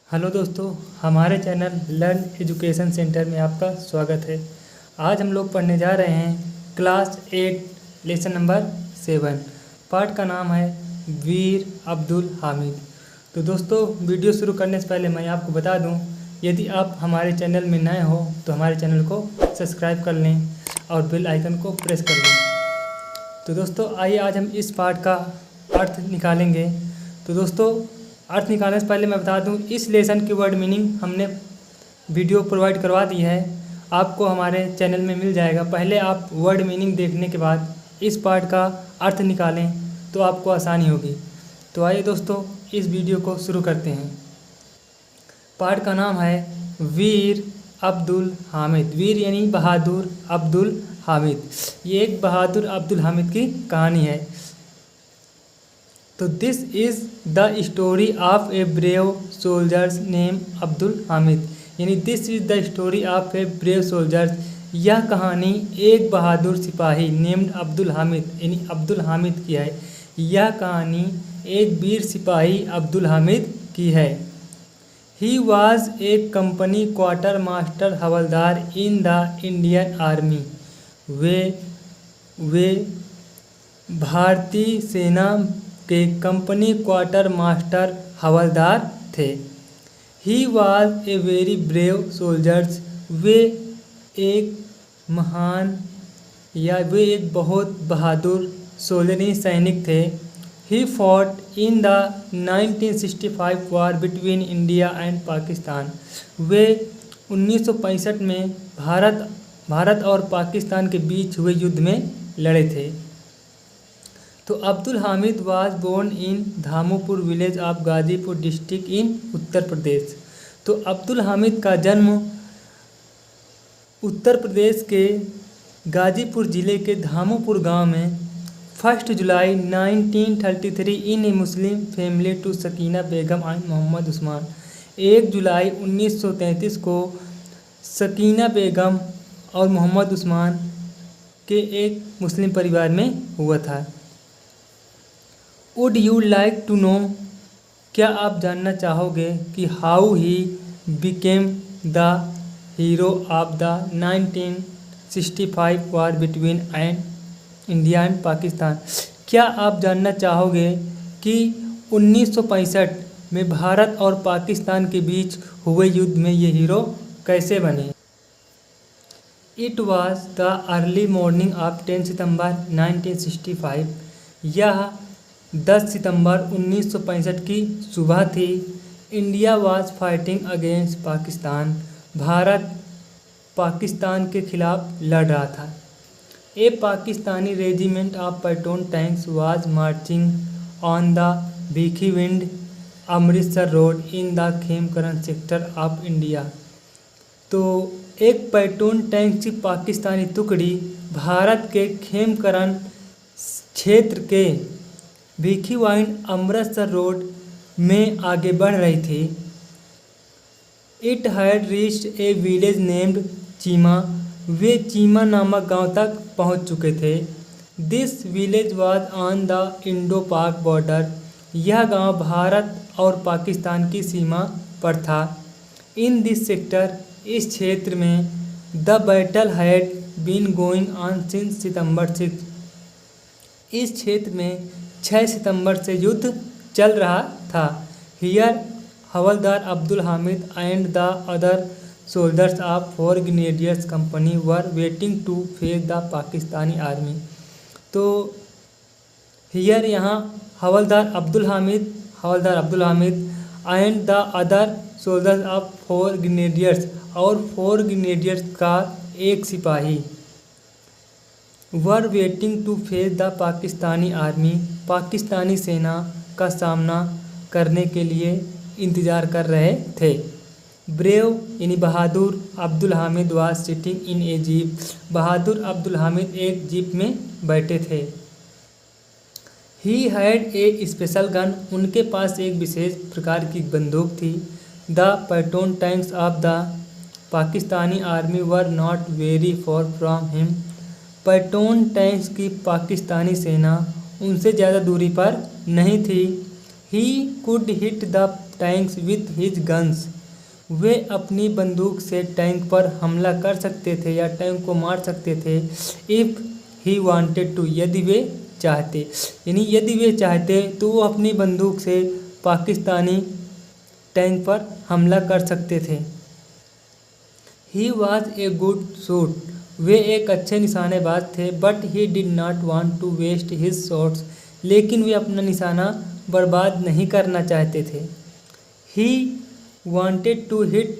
Hello दोस्तों, हमारे channel learn education centre में आपका स्वागत है। आज हम लोग पढ़ने जा रहे हैं क्लास 8 लेसन नंबर 7। पाठ का नाम है वीर अब्दुल हामिद। तो दोस्तों, वीडियो शुरू करने से पहले मैं आपको बता दूं, यदि आप हमारे चैनल में नए हो तो हमारे चैनल को सब्सक्राइब कर लें और बेल आइकन को प्रेस कर लें। तो दोस्तों, आइए आज हम इस पाठ का अर्थ निकालेंगे। तो दोस्तों, अर्थ निकालने से पहले मैं बता दूं, इस लेसन की वर्ड मीनिंग हमने वीडियो प्रोवाइड करवा दी है, आपको हमारे चैनल में मिल जाएगा। पहले आप वर्ड मीनिंग देखने के बाद इस पाठ का अर्थ निकालें तो आपको आसानी होगी। तो आइए दोस्तों, इस वीडियो को शुरू करते हैं। पाठ का नाम है वीर अब्दुल हामिद। वीर यानी बहादुर, अब्दुल हामिद, ये एक बहादुर अब्दुल हामिद की कहानी है। तो this is the story of a brave soldiers name Abdul Hamid, यानी this is the story of a brave soldiers. यह कहानी एक बहादुर सिपाही नेम्ड अब्दुल हामिद यानी अब्दुल हामिद की है। यह कहानी एक वीर सिपाही अब्दुल हामिद की है। He was a company quartermaster havildar in the Indian army. वे भारतीय सेना के कंपनी क्वार्टर मास्टर हवलदार थे। He was a very brave soldiers, वे एक महान या वे एक बहुत बहादुर सोल्जर सैनिक थे। He fought in the 1965 war between India and Pakistan. वे 1965 में भारत और पाकिस्तान के बीच हुए युद्ध में लड़े थे। तो Abdul Hamid was born in Dhamopur village of Ghazipur district in Uttar Pradesh. तो अब्दुल हामिद का जन्म उत्तर प्रदेश के गाजीपुर ज़िले के धामोपुर गांव में 1 जुलाई 1933 in a Muslim family to Sakina Begum and Mohammad Usman. 1 जुलाई 1933 को सकीना बेगम और मोहम्मद उस्मान के एक मुस्लिम परिवार में हुआ था। Would you like to know, क्या आप जानना चाहोगे कि how he became the hero of the 1965 war between India and Pakistan. क्या आप जानना चाहोगे कि 1965 में भारत और पाकिस्तान के बीच हुए युद्ध में ये हीरो कैसे बने। It was the early morning of 10 सितंबर 1965। यह 10 सितंबर 1965 की सुबह थी। India was fighting against Pakistan. Bharat Pakistan के खिलाफ लड़ रहा था। A Pakistani regiment of Patton tanks was marching on the Bhikhiwind Amritsar road in the Khemkaran sector of India. तो एक पैटोन टैंक की पाकिस्तानी टुकड़ी भारत के खेमकरन क्षेत्र के भीखी वाइन अमृतसर रोड में आगे बढ़ रही थी। It had reached a village named Cheema. वे चीमा नामक गांव तक पहुंच चुके थे। This village was on the Indo Pak border. यह गांव भारत और पाकिस्तान की सीमा पर था। इन दिस सेक्टर, इस क्षेत्र में the battle had been going on since September 6। इस क्षेत्र में 6 सितंबर से युद्ध चल रहा था। Here Havildar Abdul Hamid and the other soldiers of 4 grenadiers company were waiting to face the Pakistani army. तो हियर यहाँ Havildar Abdul Hamid and the other soldiers of 4 grenadiers, और 4 ग्रेनेडियर्स का एक सिपाही, were waiting to face the Pakistani army, Pakistani सेना का सामना करने के लिए इंतज़ार कर रहे थे। ब्रेव यानी बहादुर Abdul Hamid was sitting in a jeep. बहादुर अब्दुल हामिद एक जीप में बैठे थे। He had a special gun. उनके पास एक विशेष प्रकार की बंदूक थी। The Patton tanks of the Pakistani army were not very far from him. Patton tanks की पाकिस्तानी सेना उनसे ज़्यादा दूरी पर नहीं थी। He could hit the tanks with his guns. वे अपनी बंदूक से टैंक पर हमला कर सकते थे या टैंक को मार सकते थे। इफ़ ही वांटेड टू, यदि वे चाहते, यानी यदि वे चाहते तो वो अपनी बंदूक से पाकिस्तानी टैंक पर हमला कर सकते थे। He was a good shoot, वे एक अच्छे निशानेबाज थे। But he did not want to waste his shots, लेकिन वे अपना निशाना बर्बाद नहीं करना चाहते थे। He wanted to hit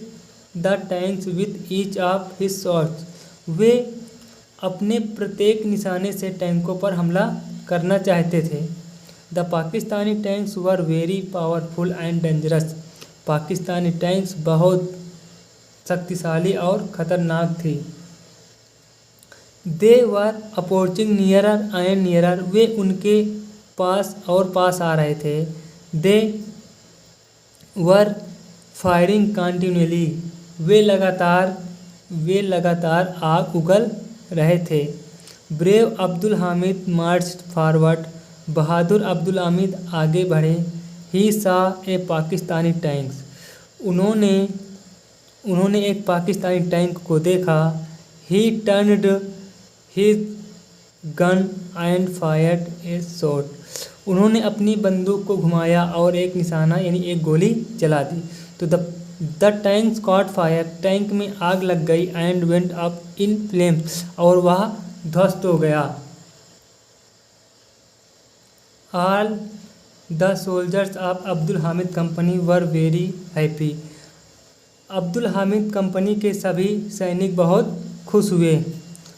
the tanks with each of his shots, वे अपने प्रत्येक निशाने से टैंकों पर हमला करना चाहते थे। The Pakistani tanks were very powerful and dangerous, Pakistani tanks बहुत शक्तिशाली और ख़तरनाक थी। They were approaching nearer and nearer, वे उनके पास और पास आ रहे थे। दे वर फायरिंग कंटिन्यूअली, वे लगातार आग उगल रहे थे। Brave Abdul Hamid marched forward, बहादुर अब्दुल हामिद आगे बढ़े। ही सा ए पाकिस्तानी टैंक्स, उन्होंने एक पाकिस्तानी टैंक को देखा। He turned his gun and fired A shot, उन्होंने अपनी बंदूक को घुमाया और एक निशाना यानी एक गोली चला दी। तो the tank cot fire, tank में आग लग गई। And went up in flames, और वह ध्वस्त हो गया। All the soldiers of Abdul Hamid company were very happy, Abdul Hamid company के सभी सैनिक बहुत खुश हुए।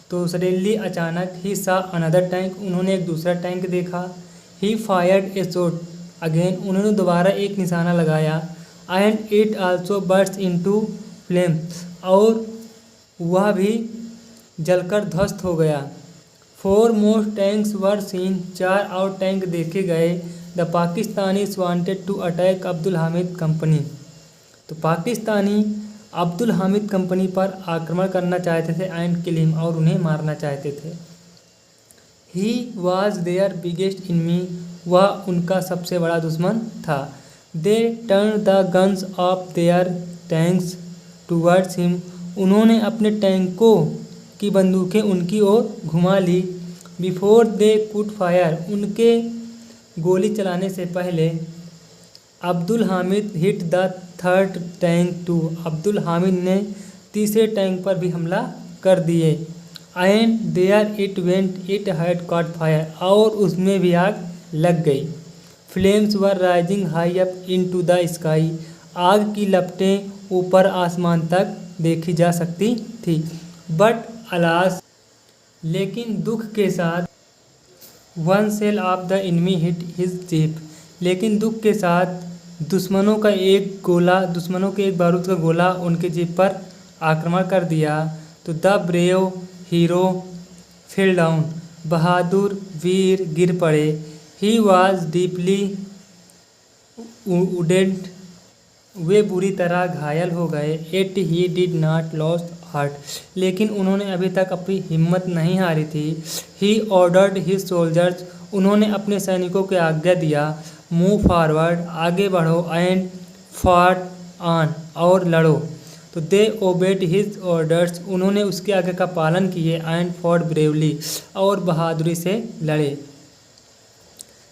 तो सडनली अचानक, ही सा अनदर टैंक, उन्होंने एक दूसरा टैंक देखा। ही फायर्ड ए शॉट अगेन, उन्होंने दोबारा एक निशाना लगाया। And it also burst into flame, और वह भी जलकर ध्वस्त हो गया। 4 मोर टैंक्स वर सीन, 4 और टैंक देखे गए। The Pakistanis wanted to attack Abdul Hamid company, तो पाकिस्तानी अब्दुल हामिद कंपनी पर आक्रमण करना चाहते थे। एंड किल हिम, और उन्हें मारना चाहते थे। He was their biggest enemy, वह उनका सबसे बड़ा दुश्मन था। They turn the guns of their tanks towards him, उन्होंने अपने टैंकों की बंदूकें उनकी ओर घुमा ली। बिफोर दे कुड फायर, उनके गोली चलाने से पहले। Abdul Hamid hit the third tank too, Abdul Hamid ने तीसरे टैंक पर भी हमला कर दिए। And there it went, it had caught fire, और उसमें भी आग लग गई। Flames were rising high up into the sky, आग की लपटें ऊपर आसमान तक देखी जा सकती थी। बट अलास, लेकिन दुख के साथ, one shell of the enemy hit his jeep, लेकिन दुख के साथ दुश्मनों के एक बारूद का गोला उनके जीप पर आक्रमण कर दिया। तो the brave hero fell down, बहादुर वीर गिर पड़े। ही वॉज डीपली वुडेड, वे बुरी तरह घायल हो गए। Yet he did not lose heart, लेकिन उन्होंने अभी तक अपनी हिम्मत नहीं हारी थी। ही ऑर्डर्ड हिज सोल्जर्स, उन्होंने अपने सैनिकों को आज्ञा दिया। मूव फॉरवर्ड, आगे बढ़ो। एंड फॉट ऑन, और लड़ो। तो दे ओबेड हिज ऑर्डर्स, उन्होंने उसके आज्ञा का पालन किए। एंड फॉट ब्रेवली, और बहादुरी से लड़े।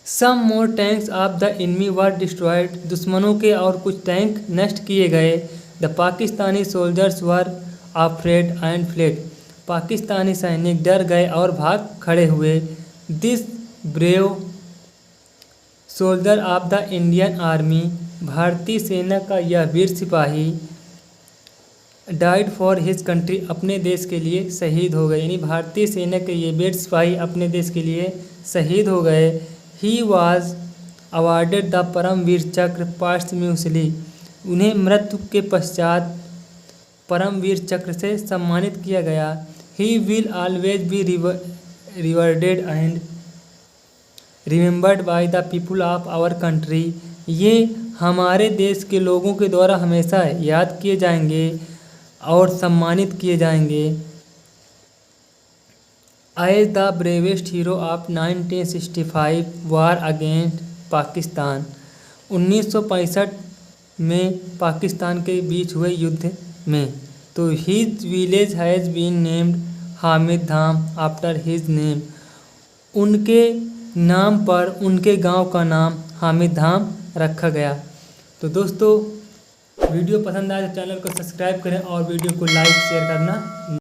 Some more tanks of the enemy were destroyed, दुश्मनों के और कुछ टैंक नष्ट किए गए। The Pakistani soldiers were afraid and fled, पाकिस्तानी सैनिक डर गए और भाग खड़े हुए। This brave soldier of the Indian army, भारतीय सेना का यह वीर सिपाही, डाइड फॉर हिज कंट्री, अपने देश के लिए शहीद हो गए। यानी भारतीय सेना के ये वीर सिपाही अपने देश के लिए शहीद हो गए। He was awarded the Paramvir Chakra posthumously, उन्हें मृत्यु के पश्चात परमवीर चक्र से सम्मानित किया गया। He will always be rewarded and remembered by the people of our country, ये हमारे देश के लोगों के द्वारा हमेशा याद किए जाएंगे और सम्मानित किए जाएंगे। As the bravest hero of 1965 war against Pakistan, 1965 में पाकिस्तान के बीच हुए युद्ध में। तो his village has been named Hamid Dham after his name. उनके नाम पर उनके गांव का नाम हामिद धाम रखा गया। तो दोस्तों वीडियो पसंद आए तो चैनल को सब्सक्राइब करें और वीडियो को लाइक शेयर करना